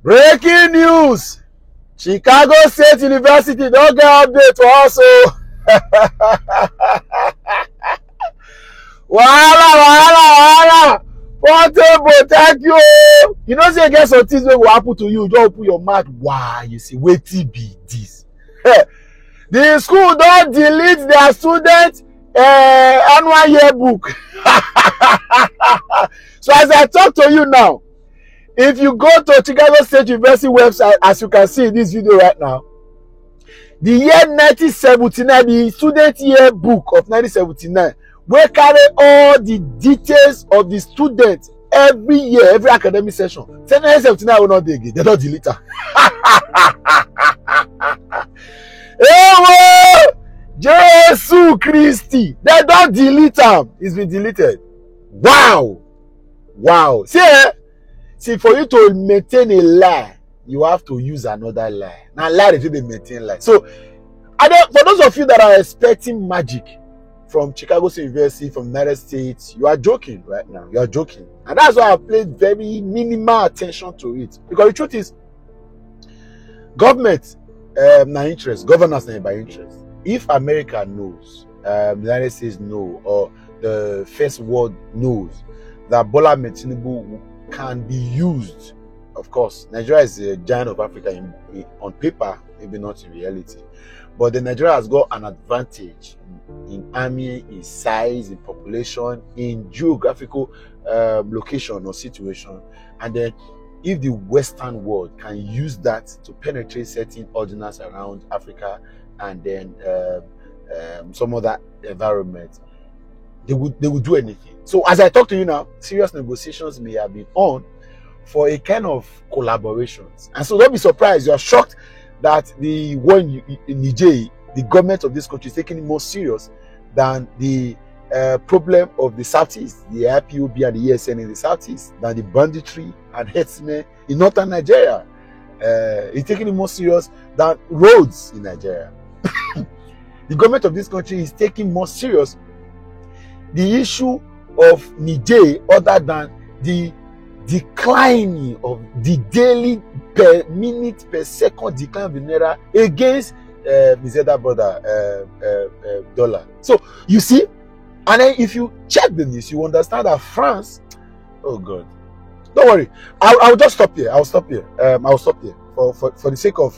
Breaking news! Chicago State University don't get update for us. So wahala. Portable, thank you. You know, say get some things wey go happen to you. Just open your mouth. Wow, you see, wetin be this? The school don't delete their student annual yearbook. So as I talk to you now, if you go to Chicago State University website, as you can see in this video right now, the year 1979, the student yearbook of 1979, wey carry all the details of the students every year, every academic session. 1979 will not dey again. They don't delete am. Jesus Christi, they don't delete am. It's been deleted. Wow. See, for you to maintain a lie, you have to use another lie. Now, lie if you maintain lie. So, for those of you that are expecting magic from Chicago State University, from the United States, you are joking right now. You are joking. And that's why I paid very minimal attention to it. Because the truth is, government, na interest, governance na by interest. If America knows, the United States know, or the first world knows that Bola Ahmed Tinubu can be used, of course, Nigeria is a giant of Africa on paper, maybe not in reality. But the Nigeria has got an advantage in army, in size, in population, in geographical location or situation. And then if the Western world can use that to penetrate certain ordinance around Africa and then some other environment, they would do anything. So as I talk to you now, serious negotiations may have been on for a kind of collaborations. And so don't be surprised, you are shocked that the one in Niger, the government of this country is taking it more serious than the problem of the Southeast, the IPOB and the ESN in the Southeast, than the banditry and herdsmen in northern Nigeria. It's taking it more serious than roads in Nigeria. The government of this country is taking more serious the issue of Niger, other than the declining of the daily per minute per second decline of the naira against his other brother dollar. So you see, and then if you check the news, you understand that France, oh God, don't worry, I'll just stop here. I'll stop here for the sake of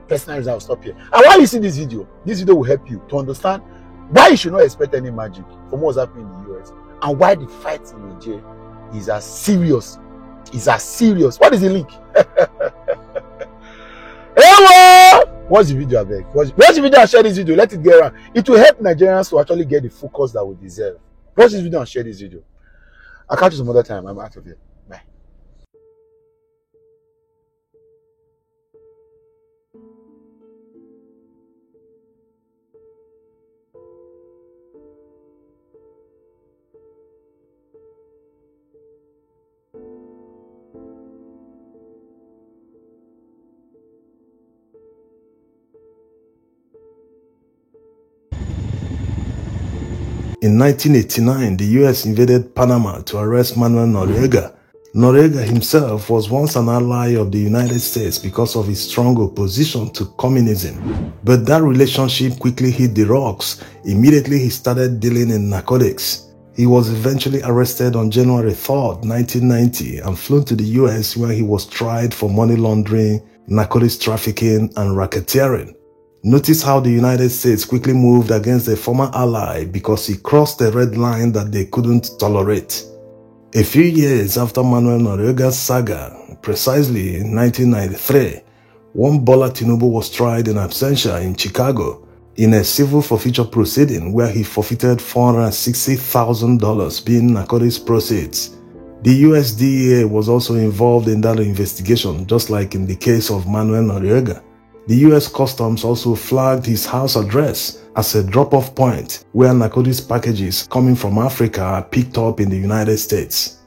personal reasons. I'll stop here. And while you see this video will help you to understand why you should not expect any magic from what's happening in the US, and why the fight in Niger is as serious. What is the link? Hello! Watch the video, I beg. Watch the video and share this video. Let it get around. It will help Nigerians to actually get the focus that we deserve. Watch this video and share this video. I'll catch you some other time. I'm out of here. Bye. In 1989, the US invaded Panama to arrest Manuel Noriega. Noriega himself was once an ally of the United States because of his strong opposition to communism. But that relationship quickly hit the rocks. Immediately he started dealing in narcotics. He was eventually arrested on January 3rd, 1990 and flown to the US, where he was tried for money laundering, narcotics trafficking and racketeering. Notice how the United States quickly moved against a former ally because he crossed a red line that they couldn't tolerate. A few years after Manuel Noriega's saga, precisely in 1993, one Bola Tinubu was tried in absentia in Chicago in a civil forfeiture proceeding where he forfeited $460,000 being narcotics proceeds. The USDA was also involved in that investigation, just like in the case of Manuel Noriega. The US Customs also flagged his house address as a drop-off point where narcotics packages coming from Africa are picked up in the United States.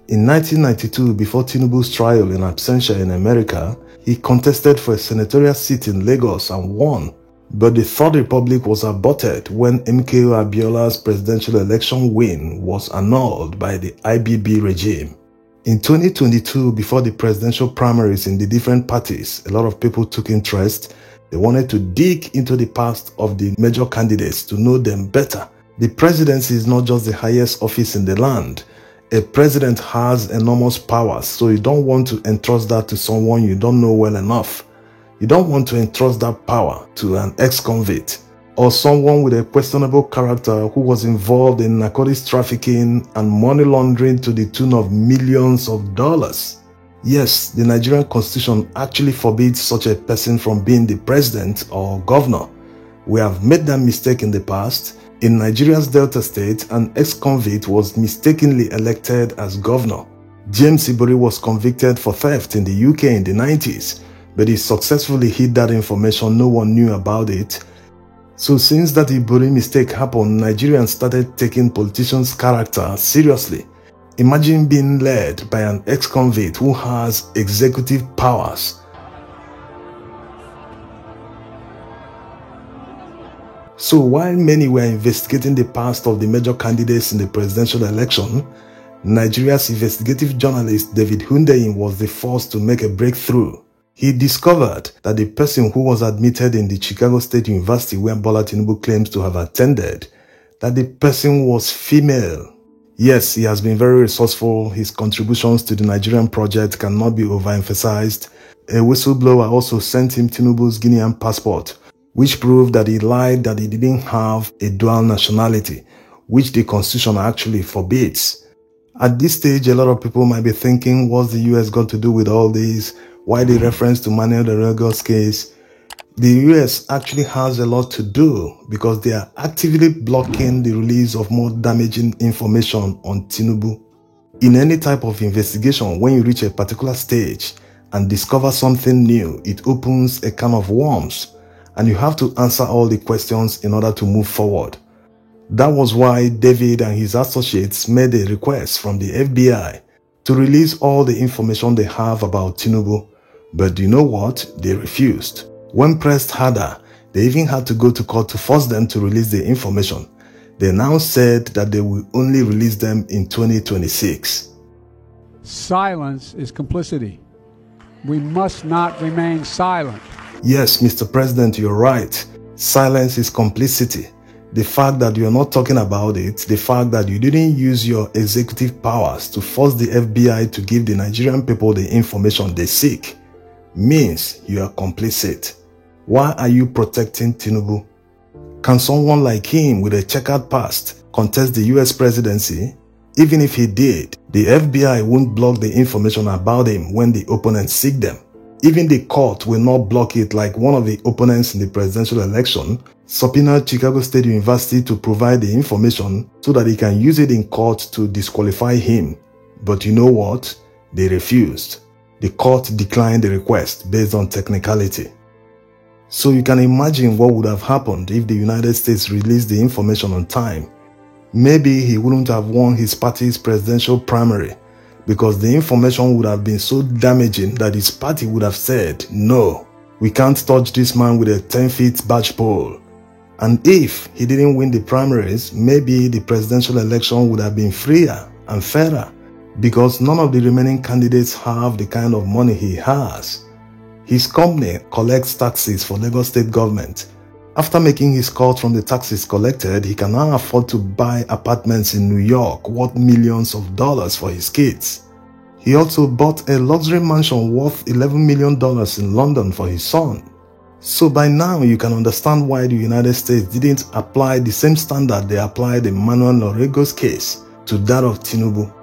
In 1992, before Tinubu's trial in absentia in America, he contested for a senatorial seat in Lagos and won. But the Third Republic was aborted when MKO Abiola's presidential election win was annulled by the IBB regime. In 2022, before the presidential primaries in the different parties, a lot of people took interest. They wanted to dig into the past of the major candidates to know them better. The presidency is not just the highest office in the land. A president has enormous powers, so you don't want to entrust that to someone you don't know well enough. You don't want to entrust that power to an ex-convict or someone with a questionable character who was involved in narcotics trafficking and money laundering to the tune of millions of dollars. Yes, the Nigerian constitution actually forbids such a person from being the president or governor. We have made that mistake in the past. In Nigeria's Delta State, an ex-convict was mistakenly elected as governor. James Ibori was convicted for theft in the UK in the 90s, but he successfully hid that information. No one knew about it. So since that Ibori mistake happened, Nigerians started taking politicians' character seriously. Imagine being led by an ex-convict who has executive powers. So while many were investigating the past of the major candidates in the presidential election, Nigeria's investigative journalist David Hundeyin was the first to make a breakthrough. He discovered that the person who was admitted in the Chicago State University where Bola Tinubu claims to have attended, that the person was female. Yes, he has been very resourceful. His contributions to the Nigerian project cannot be overemphasized. A whistleblower also sent him Tinubu's Guinean passport, which proved that he lied that he didn't have a dual nationality, which the constitution actually forbids. At this stage, a lot of people might be thinking, what's the US got to do with all this? Why the reference to Manuel Noriaga's case? The US actually has a lot to do because they are actively blocking the release of more damaging information on Tinubu. In any type of investigation, when you reach a particular stage and discover something new, it opens a can of worms, and you have to answer all the questions in order to move forward. That was why David and his associates made a request from the FBI to release all the information they have about Tinubu. But you know what? They refused. When pressed harder, they even had to go to court to force them to release the information. They now said that they will only release them in 2026. Silence is complicity. We must not remain silent. Yes, Mr. President, you're right. Silence is complicity. The fact that you're not talking about it, the fact that you didn't use your executive powers to force the FBI to give the Nigerian people the information they seek, means you are complicit. Why are you protecting Tinubu? Can someone like him with a checkered past contest the US presidency? Even if he did, the FBI won't block the information about him when the opponents seek them. Even the court will not block it like one of the opponents in the presidential election subpoenaed Chicago State University to provide the information so that he can use it in court to disqualify him. But you know what? They refused. The court declined the request based on technicality. So you can imagine what would have happened if the United States released the information on time. Maybe he wouldn't have won his party's presidential primary because the information would have been so damaging that his party would have said, no, we can't touch this man with a 10-foot badge pole. And if he didn't win the primaries, maybe the presidential election would have been freer and fairer, because none of the remaining candidates have the kind of money he has. His company collects taxes for Lagos State government. After making his cut from the taxes collected, he can now afford to buy apartments in New York worth millions of dollars for his kids. He also bought a luxury mansion worth $11 million in London for his son. So by now you can understand why the United States didn't apply the same standard they applied in Manuel Noriaga's case to that of Tinubu.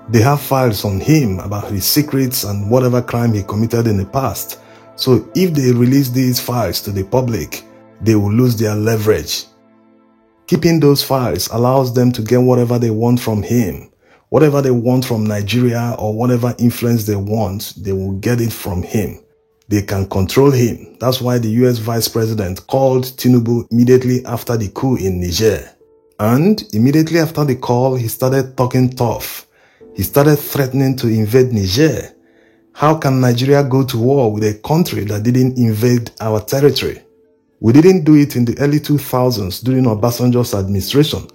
They have files on him about his secrets and whatever crime he committed in the past. So if they release these files to the public, they will lose their leverage. Keeping those files allows them to get whatever they want from him. Whatever they want from Nigeria or whatever influence they want, they will get it from him. They can control him. That's why the US Vice President called Tinubu immediately after the coup in Niger. And immediately after the call, he started talking tough. He started threatening to invade Niger. How can Nigeria go to war with a country that didn't invade our territory? We didn't do it in the early 2000s during Obasanjo's administration,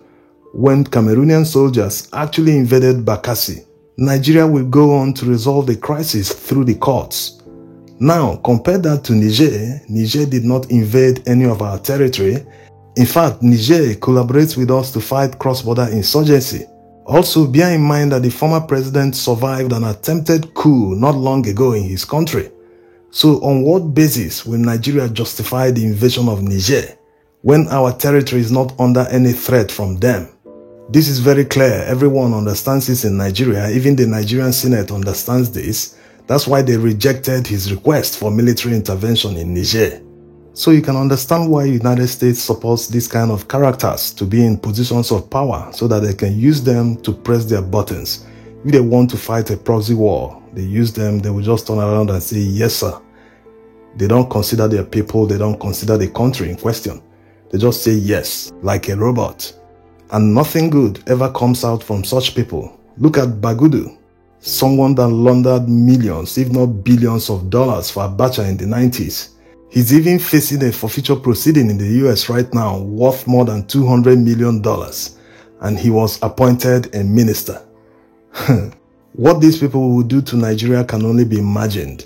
when Cameroonian soldiers actually invaded Bakassi. Nigeria will go on to resolve the crisis through the courts. Now, compare that to Niger. Niger did not invade any of our territory. In fact, Niger collaborates with us to fight cross-border insurgency. Also, bear in mind that the former president survived an attempted coup not long ago in his country. So on what basis will Nigeria justify the invasion of Niger when our territory is not under any threat from them? This is very clear. Everyone understands this in Nigeria. Even the Nigerian Senate understands this. That's why they rejected his request for military intervention in Niger. So you can understand why the United States supports these kind of characters to be in positions of power so that they can use them to press their buttons. If they want to fight a proxy war, they use them, they will just turn around and say, yes, sir. They don't consider their people, they don't consider the country in question. They just say yes, like a robot. And nothing good ever comes out from such people. Look at Bagudu, someone that laundered millions, if not billions of dollars for Abacha in the 90s. He's even facing a forfeiture proceeding in the US right now worth more than $200 million. And he was appointed a minister. What these people will do to Nigeria can only be imagined.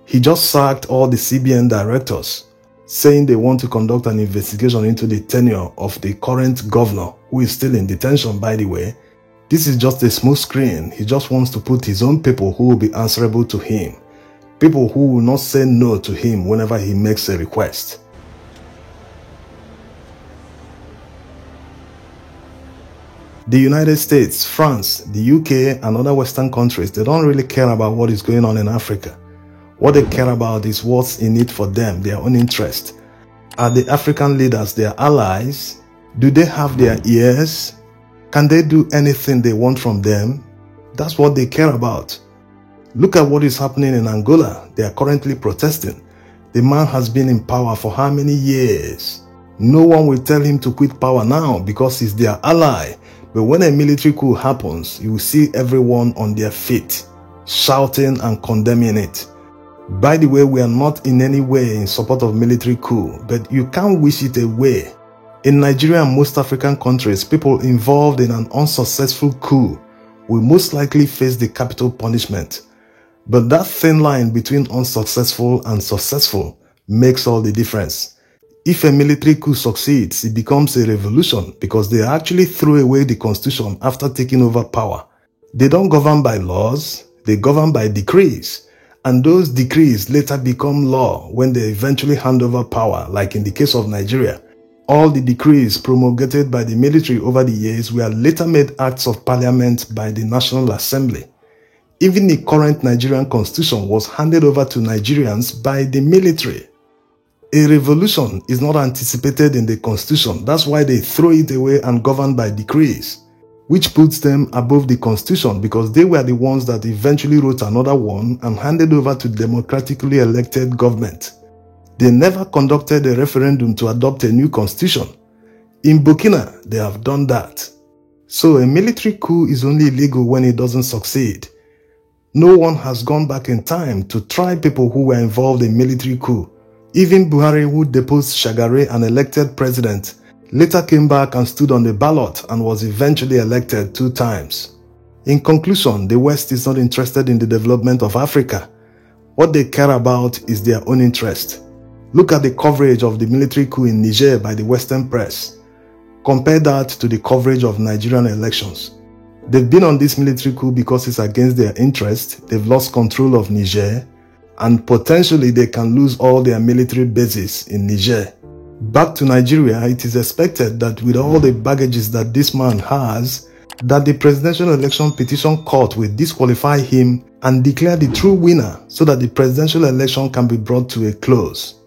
He just sacked all the CBN directors, saying they want to conduct an investigation into the tenure of the current governor, who is still in detention, by the way. This is just a smooth screen. He just wants to put his own people who will be answerable to him. People who will not say no to him whenever he makes a request. The United States, France, the UK, and other Western countries, they don't really care about what is going on in Africa. What they care about is what's in it for them, their own interest. Are the African leaders their allies? Do they have their ears? Can they do anything they want from them? That's what they care about. Look at what is happening in Angola. They are currently protesting. The man has been in power for how many years? No one will tell him to quit power now because he's their ally. But when a military coup happens, you will see everyone on their feet, shouting and condemning it. By the way, we are not in any way in support of military coup, but you can't wish it away. In Nigeria and most African countries, people involved in an unsuccessful coup will most likely face the capital punishment. But that thin line between unsuccessful and successful makes all the difference. If a military coup succeeds, it becomes a revolution because they actually threw away the constitution after taking over power. They don't govern by laws, they govern by decrees. And those decrees later become law when they eventually hand over power, like in the case of Nigeria. All the decrees promulgated by the military over the years were later made acts of parliament by the National Assembly. Even the current Nigerian constitution was handed over to Nigerians by the military. A revolution is not anticipated in the constitution. That's why they throw it away and govern by decrees, which puts them above the constitution because they were the ones that eventually wrote another one and handed over to democratically elected government. They never conducted a referendum to adopt a new constitution. In Burkina, they have done that. So a military coup is only illegal when it doesn't succeed. No one has gone back in time to try people who were involved in military coup. Even Buhari, who deposed Shagari, an elected president, later came back and stood on the ballot and was eventually elected 2 times. In conclusion, the West is not interested in the development of Africa. What they care about is their own interest. Look at the coverage of the military coup in Niger by the Western press. Compare that to the coverage of Nigerian elections. They've been on this military coup because it's against their interest. They've lost control of Niger, and potentially they can lose all their military bases in Niger. Back to Nigeria, it is expected that with all the baggages that this man has, that the Presidential Election Petition Court will disqualify him and declare the true winner so that the presidential election can be brought to a close.